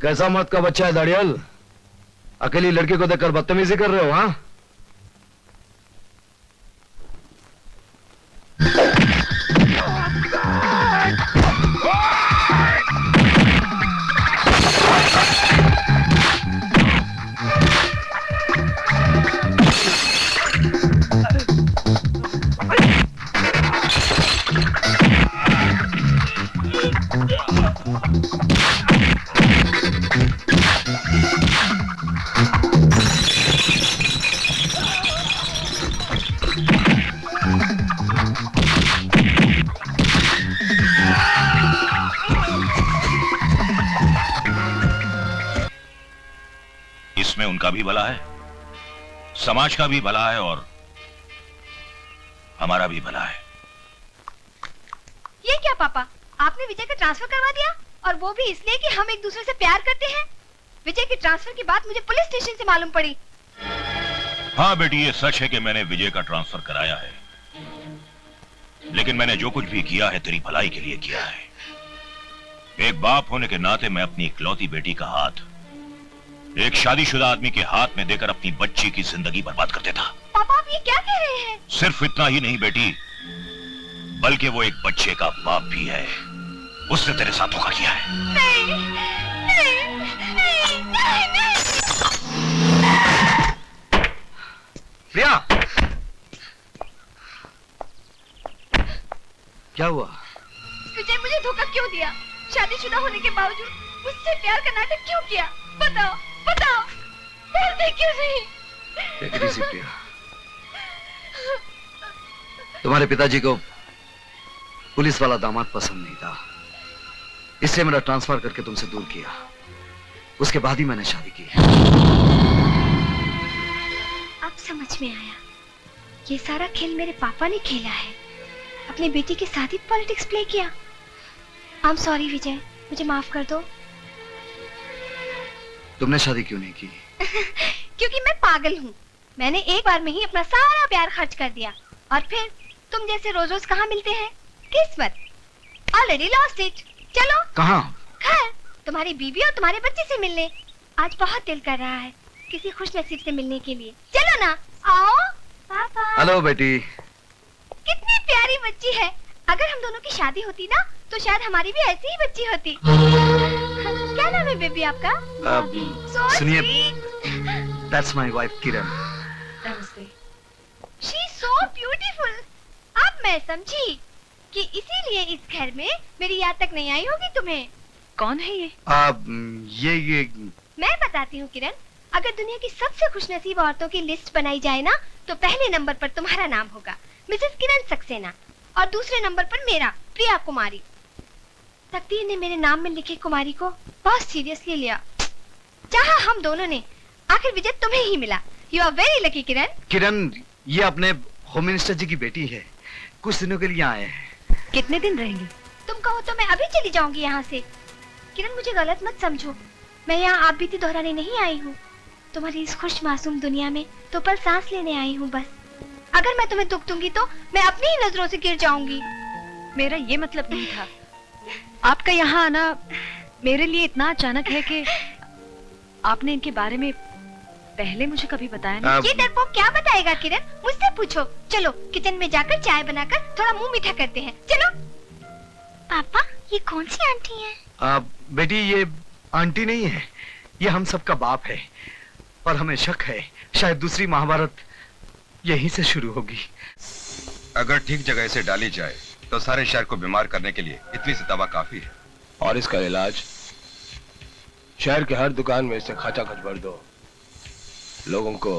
कैसा मत का बच्चा है दाड़ियल? अकेली लड़की को देखकर बदतमीजी कर रहे हो? हाँ, इसमें उनका भी भला है, समाज का भी भला है और हमारा भी भला है। ये क्या पापा, आपने विजय का ट्रांसफर करवा दिया, और वो भी इसलिए कि हम एक दूसरे से प्यार करते हैं। विजय के ट्रांसफर की बात मुझे पुलिस स्टेशन से मालूम पड़ी। हाँ बेटी, ये सच है कि मैंने विजय का ट्रांसफर कराया है, लेकिन मैंने जो कुछ भी किया है तेरी भलाई के लिए किया है। एक बाप होने के नाते मैं अपनी इकलौती बेटी का हाथ एक शादीशुदा आदमी के हाथ में देकर अपनी बच्ची की जिंदगी बर्बाद कर देता। पापा आप ये क्या कह रहे हैं? सिर्फ इतना ही नहीं बेटी, बल्कि वो एक बच्चे का बाप भी है। उसने तेरे साथ धोखा किया है। नहीं, नहीं, नहीं, नहीं, नहीं। प्रिया, क्या हुआ? विजय मुझे धोखा क्यों दिया? शादीशुदा होने के बावजूद मुझसे प्यार का नाटक क्यों किया? बताओ, बताओ, बोलते क्यों नहीं? Take it easy, प्रिया। तुम्हारे पिताजी को पुलिस वाला दामाद पसंद नहीं था, इसलिए मेरा ट्रांसफर करके तुमसे दूर किया। उसके बाद ही मैंने शादी की। अब समझ में आया, ये सारा खेल मेरे पापा ने खेला है। अपनी बेटी के साथ ही पॉलिटिक्स प्ले किया। आई एम सॉरी विजय, मुझे माफ कर दो। तुमने शादी क्यों नहीं की? क्योंकि मैं पागल हूँ। मैंने एक बार में ही अपना सारा प्यार खर्च कर दिया, और फिर तुम जैसे रोज रोज कहाँ मिलते हैं? किस्मत, ऑलरेडी लॉस्ट इट। चलो। कहाँ? घर, तुम्हारी बीवी और तुम्हारे बच्चे से मिलने। आज बहुत दिल कर रहा है किसी खुश नसीब से मिलने के लिए। चलो ना, आओ। पापा। हेलो बेटी। कितनी प्यारी बच्ची है। अगर हम दोनों की शादी होती ना, तो शायद हमारी भी ऐसी ही बच्ची होती। क्या नाम है बेबी आपका? सुनिए, that's my wife Kiran. She is so beautiful। अब मैं समझी कि इसीलिए इस घर में मेरी याद तक नहीं आई होगी तुम्हें। कौन है ये? ये मैं बताती हूँ किरण, अगर दुनिया की सबसे खुशनसीब औरतों की लिस्ट बनाई जाए ना, तो पहले नंबर पर तुम्हारा नाम होगा, मिसेस किरण सक्सेना, और दूसरे नंबर पर मेरा, प्रिया कुमारी। तकदीर ने मेरे नाम में लिखे कुमारी को बहुत सीरियसली लिया। चाहा हम दोनों ने, आखिर विजय तुम्हें ही मिला। यू आर वेरी लकी किरण। किरण, ये अपने होम मिनिस्टर जी की बेटी है, कुछ दिनों के लिए आए हैं। कितने दिन रहेंगे? तुम कहो तो मैं अभी चली जाऊंगी यहाँ से। किरण मुझे गलत मत समझो, मैं यहाँ आप बीती दोहराने नहीं आई हूँ। तुम्हारी इस खुश मासूम दुनिया में तो पल सांस लेने आई हूँ बस। अगर मैं तुम्हें दुख दूंगी तो मैं अपनी ही नजरों से गिर जाऊंगी। मेरा ये मतलब नहीं था। आपका यहाँ आना मेरे लिए इतना अचानक है कि आपने इनके बारे में पहले मुझे कभी बताया नहीं। ये डरपोक क्या बताएगा किरण, मुझसे पूछो। चलो किचन में जाकर चाय बनाकर थोड़ा मुंह मीठा करते हैं। चलो। पापा, ये कौन सी आंटी है? बेटी, ये आंटी नहीं है, ये हम सबका बाप है। और हमें शक है शायद दूसरी महाभारत यहीं से शुरू होगी। अगर ठीक जगह से डाली जाए तो सारे शहर को बीमार करने के लिए इतनी सी दवा काफी है। और इसका इलाज शहर के हर दुकान में इसे खचाखच भर दो, लोगों को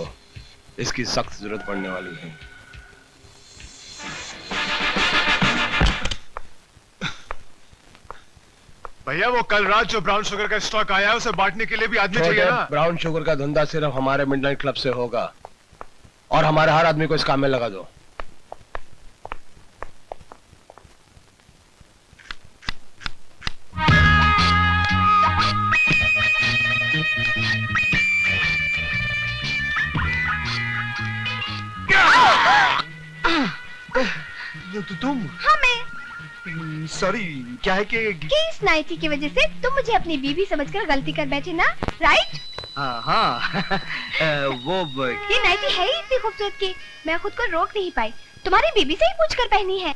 इसकी सख्त जरूरत पड़ने वाली है। भैया, वो कल रात जो ब्राउन शुगर का स्टॉक आया है, उसे बांटने के लिए भी आदमी चाहिए ना। ब्राउन शुगर का धंधा सिर्फ हमारे मिडनाइट क्लब से होगा, और हमारे हर आदमी को इस काम में लगा दो। तुम? हाँ, मैं। सॉरी, क्या है कि इस नाइटी की वजह से तुम मुझे अपनी बीवी समझकर गलती कर बैठे ना, राइट? हाँ वो ये नाइटी है ही इतनी खूबसूरत कि मैं खुद को रोक नहीं पाई। तुम्हारी बीबी से ही पूछकर पहनी है।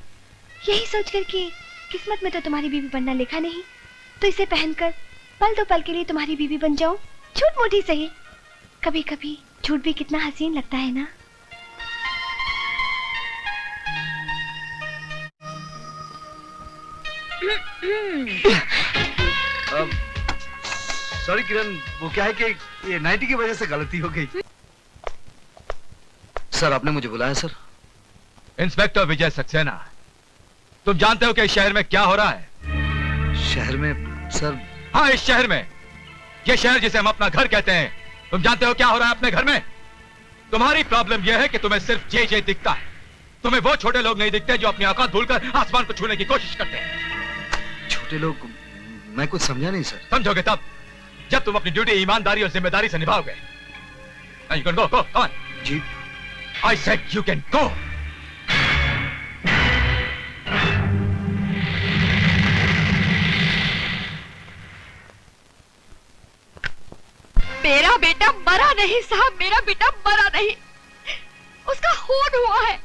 यही सोच कर कि किस्मत में तो तुम्हारी बीवी बनना लिखा नहीं, तो इसे पहनकर पल दो पल के लिए तुम्हारी बीवी बन जाऊं। झूठ मूठी सही, कभी कभी झूठ भी कितना हसीन लगता है ना। सॉरी किरण, वो क्या है कि ये नाइटी की वजह से गलती हो गई। सर, आपने मुझे बुलाया सर? इंस्पेक्टर विजय सक्सेना, तुम जानते हो कि इस शहर में क्या हो रहा है? शहर में सर? हाँ, इस शहर में, ये शहर जिसे हम अपना घर कहते हैं, तुम जानते हो क्या हो रहा है अपने घर में? तुम्हारी प्रॉब्लम यह है कि तुम्हें सिर्फ जे दिखता है। तुम्हें वो छोटे लोग नहीं दिखते जो अपनी औकात भूलकर आसमान को छूने की कोशिश करते हैं। छोटे लोग? मैं कुछ समझा नहीं सर। समझोगे तब जब तुम अपनी ड्यूटी ईमानदारी और जिम्मेदारी से निभाओगे। You can go, come on. Ji. I said you can go. मेरा बेटा मरा नहीं साहब, मेरा बेटा मरा नहीं, उसका खून हुआ है।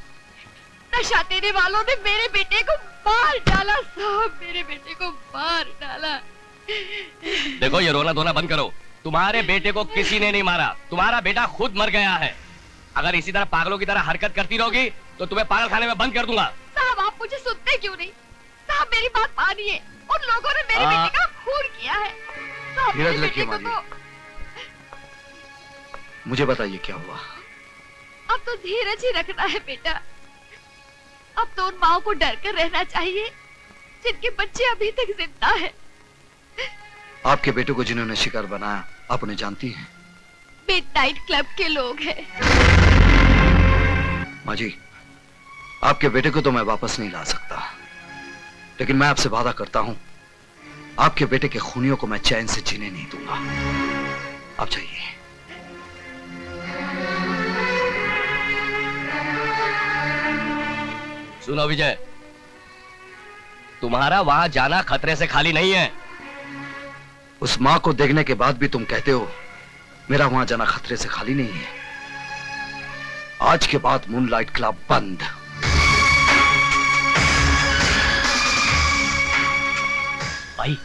नशा देने वालों ने मेरे बेटे को मार डाला साहब, मेरे बेटे को मार डाला। देखो, ये रोना धोना बंद करो। तुम्हारे बेटे को किसी ने नहीं मारा, तुम्हारा बेटा खुद मर गया है। अगर इसी तरह पागलों की तरह हरकत करती रहोगी तो तुम्हें पागल खाने में बंद कर दूंगा। साहब, आप मुझे सुनते क्यों नहीं? साहब, मेरी बात मानिए, उन लोगों ने मेरे बेटे का खून किया है। साहब, धीरज मेरे रखिए बेटे को मालिक। मुझे बताइए क्या हुआ? अब तो धीरज ही रखना है बेटा। अब तो उन माओ को डर कर रहना चाहिए जिनके बच्चे अभी तक जिंदा है। आपके बेटे को जिन्होंने शिकार बनाया, आप उन्हें जानती हैं? मिडनाइट क्लब के लोग हैं। माँ जी, आपके बेटे को तो मैं वापस नहीं ला सकता, लेकिन मैं आपसे वादा करता हूं, आपके बेटे के खूनियों को मैं चैन से जीने नहीं दूंगा। आप जाइए। सुनो विजय, तुम्हारा वहां जाना खतरे से खाली नहीं है। उस मां को देखने के बाद भी तुम कहते हो मेरा वहां जाना खतरे से खाली नहीं है। आज के बाद मूनलाइट क्लब बंद। भाई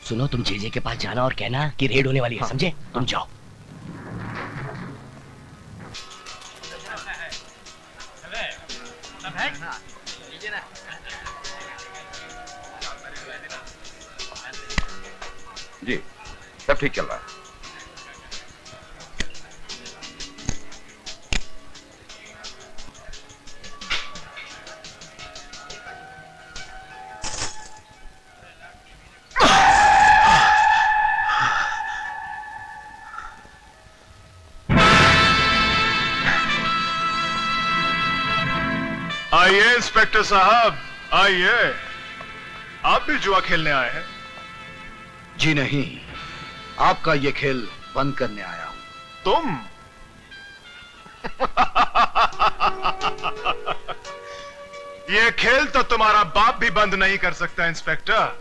सुनो, तुम जेजे के पास जाना और कहना कि रेड होने वाली है। समझे? तुम जाओ। जी, सब ठीक चल रहा है। आइए इंस्पेक्टर साहब, आइए। आप भी जुआ खेलने आए हैं? जी नहीं, आपका ये खेल बंद करने आया हूं। तुम? ये खेल तो तुम्हारा बाप भी बंद नहीं कर सकता इंस्पेक्टर।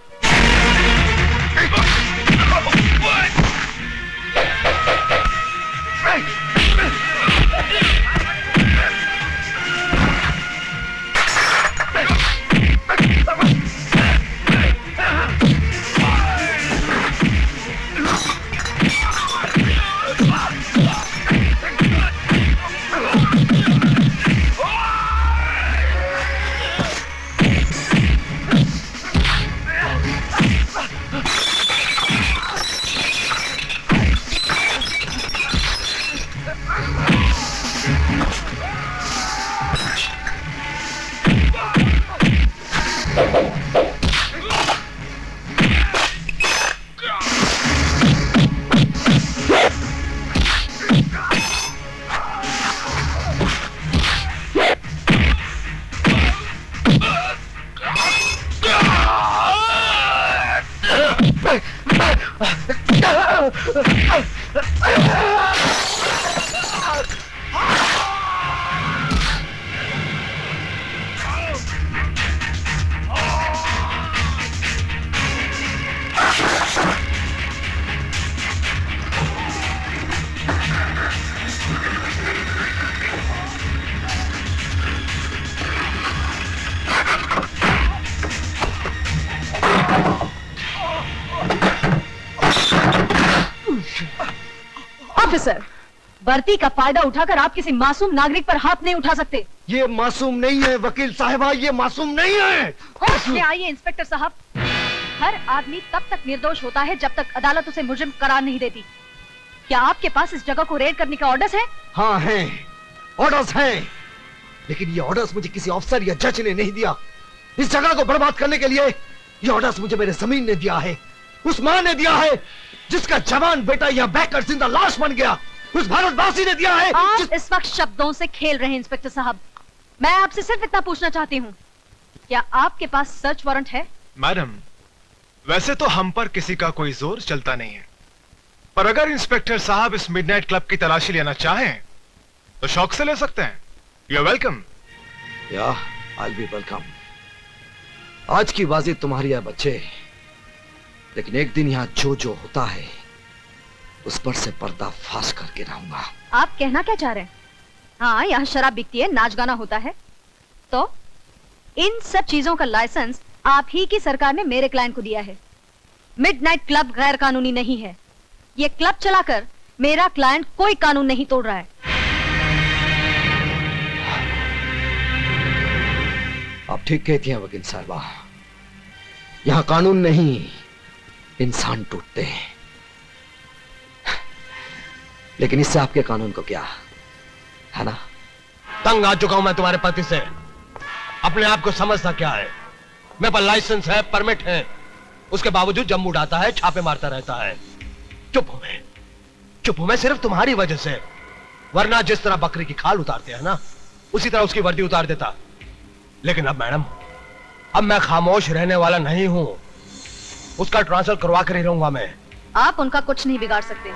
ऑफिसर, भर्ती का फायदा उठाकर आप किसी मासूम नागरिक पर हाथ नहीं उठा सकते। ये मासूम नहीं है वकील साहिबा, ये मासूम नहीं है। होश में आइए इंस्पेक्टर साहब। हर आदमी तब तक निर्दोष होता है जब तक अदालत उसे मुजरिम करार नहीं देती। क्या आपके पास इस जगह को रेड करने का ऑर्डर्स है? हाँ हैं, ऑर्डर्स हैं, लेकिन ये ऑर्डर्स मुझे किसी ऑफिसर या जज ने नहीं दिया। इस जगह को बर्बाद करने के लिए ये ऑर्डर्स मुझे मेरे जमीन ने दिया है, उस मां ने दिया है जिसका जवान बेटा यहाँ बैठकर जिंदा लाश बन गया, उस भारतवासी ने दिया है। आप इस वक्त शब्दों से खेल रहे हैं इंस्पेक्टर साहब। मैं आपसे सिर्फ इतना पूछना चाहती हूँ, क्या आपके पास सर्च वारंट है? मैडम, वैसे तो हम पर किसी का कोई जोर चलता नहीं है, पर अगर इंस्पेक्टर साहब इस मिडनाइट क्लब की तलाशी लेना चाहें तो शौक से ले सकते हैं। You are welcome. या आई बी वेलकम। आज की बाजी तुम्हारी है बच्चे, लेकिन एक दिन यहाँ जो जो होता है उस पर से पर्दा फाश करके रहूंगा। आप कहना क्या चाह रहे हैं? हाँ, यहाँ शराब बिकती है, नाच गाना होता है, तो इन सब चीजों का लाइसेंस आप ही की सरकार ने मेरे क्लाइंट को दिया है। मिडनाइट क्लब गैर कानूनी नहीं है। ये क्लब चलाकर मेरा क्लाइंट कोई कानून नहीं तोड़ रहा है। आप ठीक कहती हैं वकील साहबा, यहाँ कानून नहीं इंसान टूटते हैं, लेकिन इससे आपके कानून को क्या है ना? तंग आ चुका हूं मैं तुम्हारे पति से। अपने आप को समझता क्या है? मेरे पास लाइसेंस है, परमिट है, उसके बावजूद जम उड़ाता है, छापे मारता रहता है। चुप हूं मैं सिर्फ तुम्हारी वजह से, वरना जिस तरह बकरी की खाल उतारते हैं ना, उसी तरह उसकी वर्दी उतार देता। लेकिन अब मैडम, अब मैं खामोश रहने वाला नहीं हूं, उसका ट्रांसफर करवा कर ही रहूंगा मैं। आप उनका कुछ नहीं बिगाड़ सकते,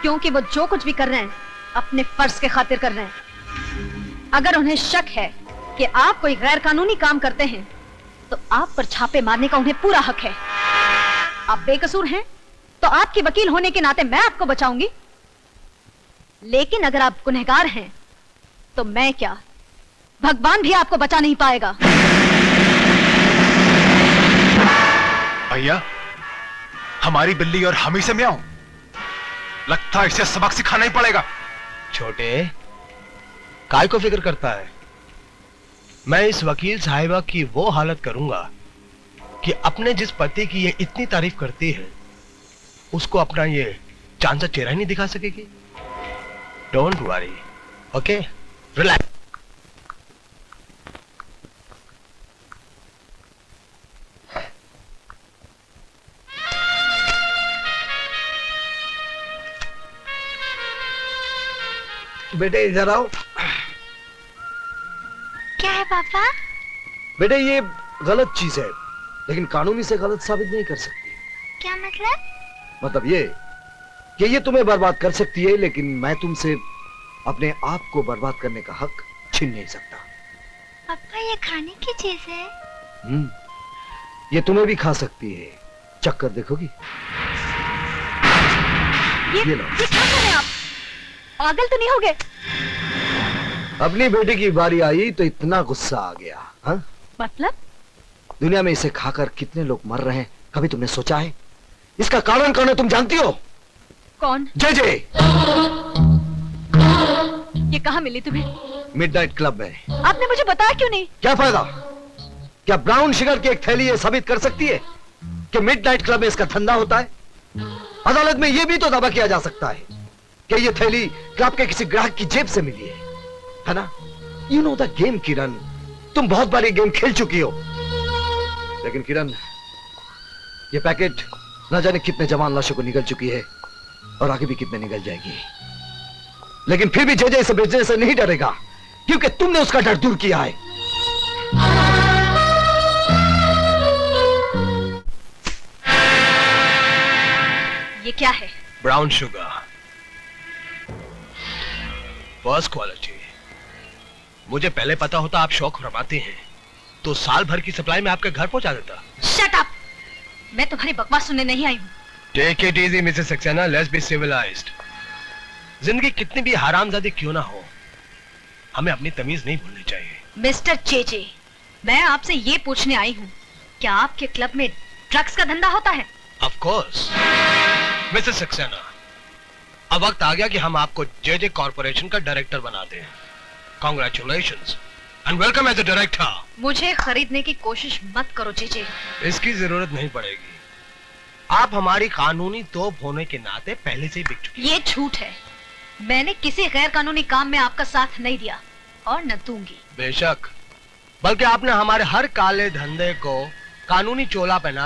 क्योंकि वो जो कुछ भी कर रहे हैं अपने फर्ज के खातिर कर रहे हैं। अगर उन्हें शक है कि आप कोई गैर कानूनी काम करते हैं तो आप पर छापे मारने का उन्हें पूरा हक है। आप बेकसूर हैं तो आपकी वकील होने के नाते मैं आपको बचाऊंगी, लेकिन अगर आप गुनहगार हैं तो मैं क्या, भगवान भी आपको बचा नहीं पाएगा। भैया, हमारी बिल्ली और हम ही से म्याऊं, लगता है इसे सबक सिखाना ही पड़ेगा। छोटे, काय को फिक्र करता है? मैं इस वकील साहिबा की वो हालत करूंगा कि अपने जिस पति की ये इतनी तारीफ करती है उसको अपना ये चांद सा चेहरा ही नहीं दिखा सकेगी। Don't worry, okay, relax. बेटे इधर आओ। क्या है पापा? बेटे ये गलत चीज है, लेकिन कानूनी से गलत साबित नहीं कर सकती। क्या मतलब? मतलब ये कि ये तुम्हें बर्बाद कर सकती है, लेकिन मैं तुमसे अपने आप को बर्बाद करने का हक छीन नहीं सकता। पापा ये खाने की चीज है? ये तुम्हें भी खा सकती है, चक्कर देखोगी? ये लो। क्या कर रहे हैं आप? पागल तो नहीं हो गए? अपनी बेटी की बारी आई तो इतना गुस्सा आ गया। हाँ? मतलब? दुनिया में इसे खाकर कितने लोग मर रहे हैं, कभी तुमने सोचा है? इसका कारण कौन है तुम जानती हो? कौन? जे। ये कहाँ मिली तुम्हें? मिडनाइट क्लब में। आपने मुझे बताया क्यों नहीं? क्या फायदा? क्या ब्राउन शुगर की एक थैली ये साबित कर सकती है कि मिडनाइट क्लब में इसका धंधा होता है? अदालत में यह भी तो दावा किया जा सकता है कि ये थैली क्लब के किसी ग्राहक की जेब से मिली है ना? यू नो द गेम किरण, तुम बहुत बार ये गेम खेल चुकी हो। लेकिन किरण, ये पैकेट न जाने कितने जवान लाशों को निगल चुकी है और आगे भी कितने निगल जाएगी, लेकिन फिर भी जे इसे बेचने से नहीं डरेगा, क्योंकि तुमने उसका डर दूर किया है। ये क्या है? Brown sugar, first quality. मुझे पहले पता होता आप शौक फरमाते हैं तो साल भर की सप्लाई में आपके घर पहुंचा देता। Shut up! मैं तुम्हारी बकवास सुनने नहीं आई हूँ। Take it easy Mrs Saxena, let's be civilized. जिंदगी कितनी भी हरामजादी क्यों ना हो, हमें अपनी तमीज नहीं भूलनी चाहिए। मिस्टर जे, मैं आपसे ये पूछने आई हूँ, क्या आपके क्लब में ड्रग्स का धंधा होता है? ऑफ कोर्स मिसेस सक्सेना, अब वक्त आ गया कि हम आपको जेजे कॉर्पोरेशन का डायरेक्टर बना दें। Congratulations and welcome as a director. मुझे खरीदने की कोशिश मत करो जीजे। इसकी जरूरत नहीं पड़ेगी। आप हमारी कानूनी तोप होने के नाते पहले से ही बिक चुकी। ये झूठ है। मैंने किसी गैर कानूनी काम में आपका साथ नहीं दिया और न दूंगी। बेशक, बल्कि आपने हमारे हर काले धंधे को कानूनी चोला पहना